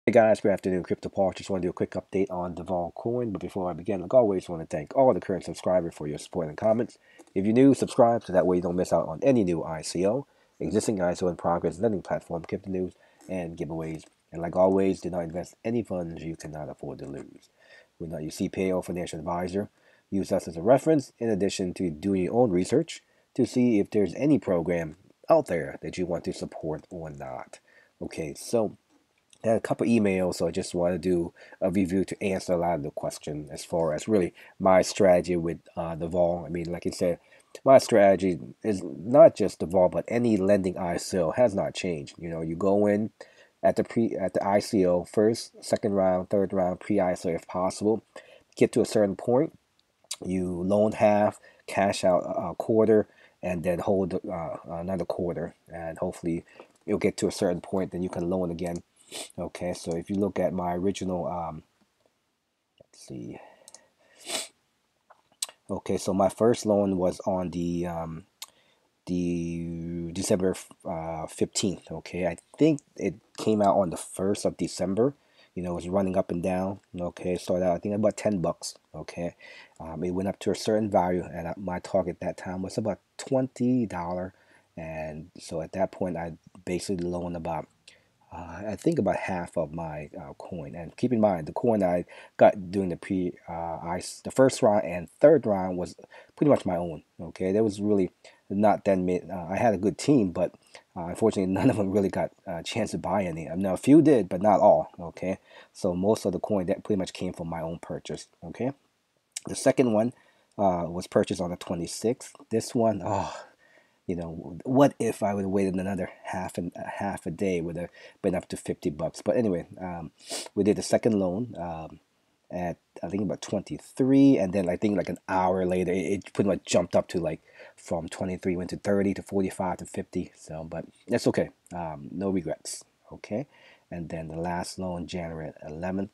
Hey guys, good afternoon. CryptoPaul. Just want to do a quick update on Davorcoin. But before I begin, like always, want to thank all the current subscribers for your support and comments. If you're new, subscribe so that way you don't miss out on any new ICO, existing ICO in progress, lending platform, crypto news, and giveaways. And like always, do not invest any funds you cannot afford to lose. We're not your CPA or financial advisor. Use us as a reference in addition to doing your own research to see if there's any program out there that you want to support or not. Okay, so I had a couple emails, so I just want to do a review to answer a lot of the question as far as really my strategy with the vol. I mean, like I said, my strategy is not just the vol, but any lending ICO has not changed. You know, you go in at the ICO first, second round, third round, pre-ICO if possible. Get to a certain point, you loan half, cash out a quarter, and then hold another quarter, and hopefully you'll get to a certain point, then you can loan again. Okay, so if you look at my original, let's see. Okay, so my first loan was on the December 15th. Okay, I think it came out on the 1st of December. You know, it was running up and down. Okay, started out I think about $10. Okay, it went up to a certain value, and my target at that time was about $20. And so at that point, I basically loaned about I think about half of my coin. And keep in mind, the coin I got during the first round and third round was pretty much my own. Okay, there was really not that many. I had a good team, but unfortunately, none of them really got a chance to buy any. Now, a few did, but not all. Okay, so most of the coin that pretty much came from my own purchase. Okay, the second one was purchased on the 26th. This one, oh, you know, what if I would have waited another half a day, would have been up to $50. But anyway, we did the second loan at I think about 23, and then I think like an hour later, it pretty much jumped up to like from 23 went to 30 to 45 to 50. So, but that's okay. No regrets. Okay, and then the last loan January 11th,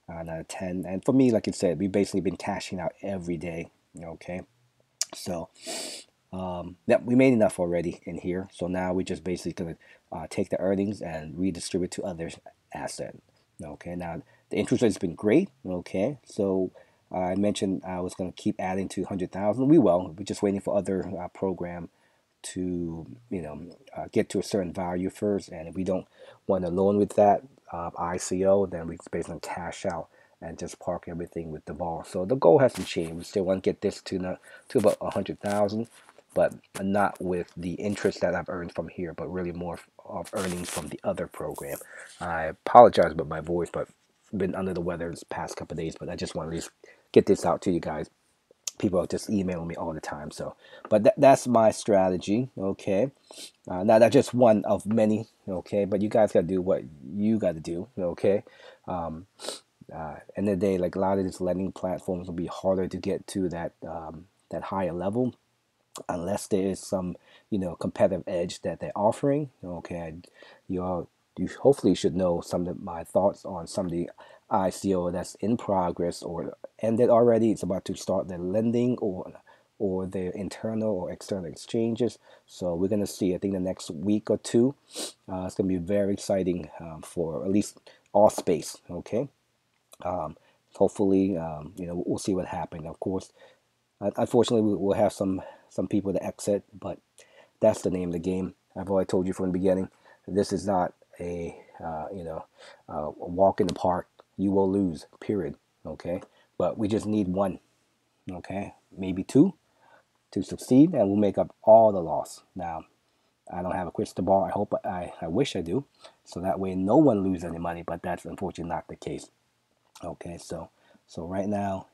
another 10. And for me, like I said, we basically been cashing out every day. Okay, so yep, we made enough already in here. So now we're just basically gonna take the earnings and redistribute to other assets. Okay, now the interest rate's been great. Okay, so I mentioned I was gonna keep adding to 100,000. We will. We're just waiting for other program to get to a certain value first. And if we don't want to loan with that ICO, then we basically cash out and just park everything with the ball. So the goal hasn't changed. We still want to get this to about 100,000, but not with the interest that I've earned from here, but really more of earnings from the other program. I apologize about my voice, but I've been under the weather this past couple of days, but I just want to at least get this out to you guys. People are just emailing me all the time. So, but that's my strategy. Okay, now that's just one of many. Okay, but you guys got to do what you got to do. Okay, end of the day, like a lot of these lending platforms will be harder to get to that higher level unless there is some competitive edge that they're offering. Okay, you hopefully should know some of my thoughts on some of the ICO that's in progress or ended already. It's about to start their lending or their internal or external exchanges. So we're gonna see. I think the next week or two, it's gonna be very exciting for at least our space. Okay. Um, hopefully, we'll see what happens. Of course, unfortunately, we'll have some people to exit, but that's the name of the game. I've already told you from the beginning. This is not a walk in the park. You will lose. Period. Okay, but we just need one. Okay, maybe two to succeed, and we'll make up all the loss. Now, I don't have a crystal ball. I wish I do, so that way no one loses any money. But that's unfortunately not the case. Okay, so right now,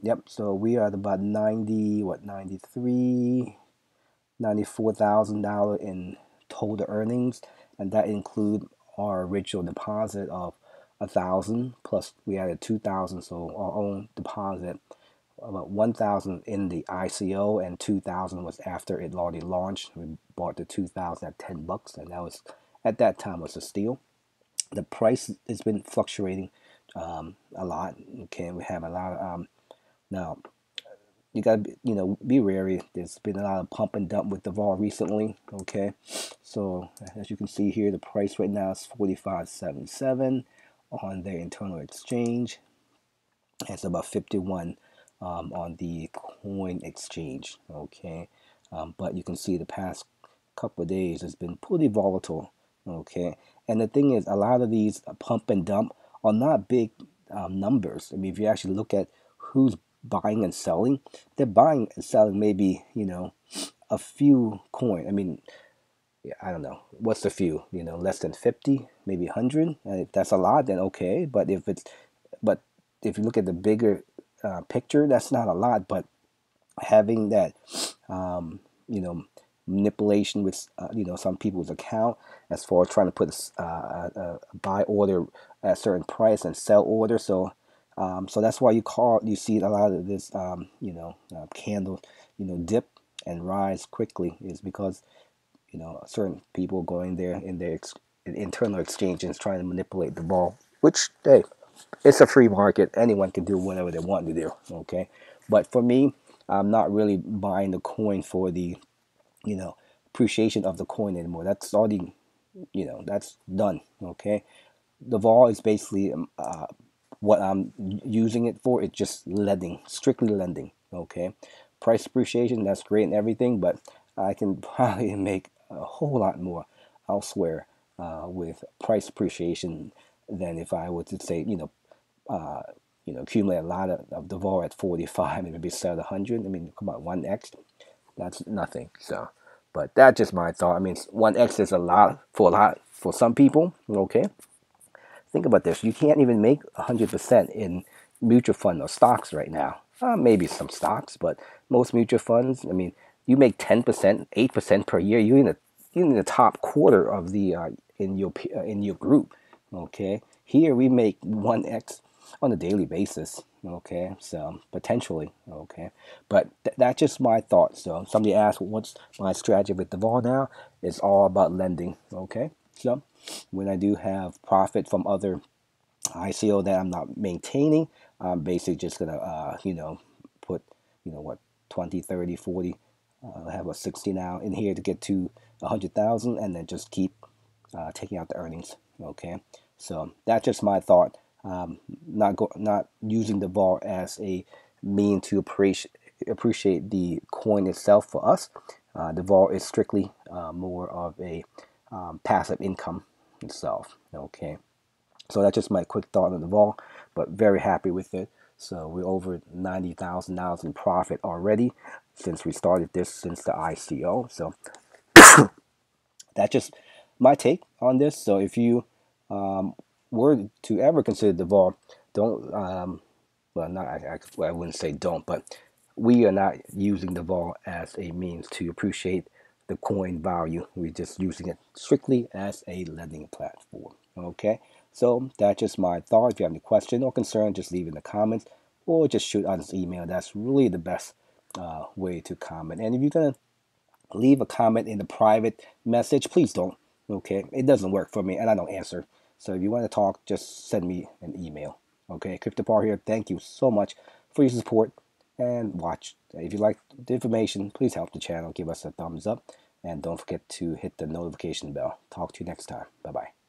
yep. So we are at about 94,000 in total earnings, and that include our original deposit of 1,000 plus we added 2,000, so our own deposit about 1,000 in the ICO and 2,000 was after it already launched. We bought the 2,000 at $10, and that was at that time was a steal. The price has been fluctuating a lot. Okay, we have a lot of now you gotta be wary. There's been a lot of pump and dump with the vol recently. Okay, so as you can see here, the price right now is 45.77 on their internal exchange. It's about 51 on the coin exchange. Okay, but you can see the past couple of days has been pretty volatile. Okay, and the thing is, a lot of these pump and dump are not big numbers. I mean, if you actually look at who's buying and selling, they're buying and selling maybe a few coin. I mean, yeah, I don't know what's the few, less than 50, maybe 100. And if that's a lot, then okay. But if you look at the bigger picture, that's not a lot. But having that um, you know manipulation with some people's account, as far as trying to put a buy order at a certain price and sell order, so that's why you see a lot of this candle dip and rise quickly, is because certain people going there in their internal exchanges trying to manipulate the ball, which, hey, it's a free market. Anyone can do whatever they want to do. Okay, but for me, I'm not really buying the coin for the you know appreciation of the coin anymore. That's already that's done. Okay, the vol is basically what I'm using it for. It's just lending, strictly lending. Okay, price appreciation, that's great and everything, but I can probably make a whole lot more elsewhere with price appreciation than if I were to say accumulate a lot of the vol at 45 and maybe sell at 100. I mean, come on, 1x, that's nothing. So, but that's just my thought. I mean, 1x is a lot for some people. Okay, think about this. You can't even make 100% in mutual fund or stocks right now. Maybe some stocks, but most mutual funds, I mean, you make 10%, 8% per year. You're in the top quarter of the in your group. Okay, here we make 1x on a daily basis. Okay, so potentially. Okay, but that's just my thoughts. So somebody asked, what's my strategy with the vol now? It's all about lending. Okay, so when I do have profit from other ICO that I'm not maintaining, I'm basically just gonna put what 20, 30, 40, I have a 60 now in here to get to 100,000, and then just keep taking out the earnings. Okay, so that's just my thought. Not using the vol as a mean to appreciate the coin itself for us. The vol is strictly more of a passive income itself. Okay, so that's just my quick thought on the vol, but very happy with it. So we're over $90,000 in profit already since we started this, since the ICO. So that's just my take on this. So if you were to ever consider the vol, don't well, not well, I wouldn't say don't, but we are not using the vol as a means to appreciate the coin value. We're just using it strictly as a lending platform. Okay, so that's just my thought. If you have any question or concern, just leave in the comments or just shoot us an email. That's really the best way to comment. And if you're gonna leave a comment in the private message, please don't. Okay, it doesn't work for me, and I don't answer. So if you want to talk, just send me an email. Okay, CryptoPaul here. Thank you so much for your support and watch. If you like the information, please help the channel, give us a thumbs up, and don't forget to hit the notification bell. Talk to you next time. Bye bye.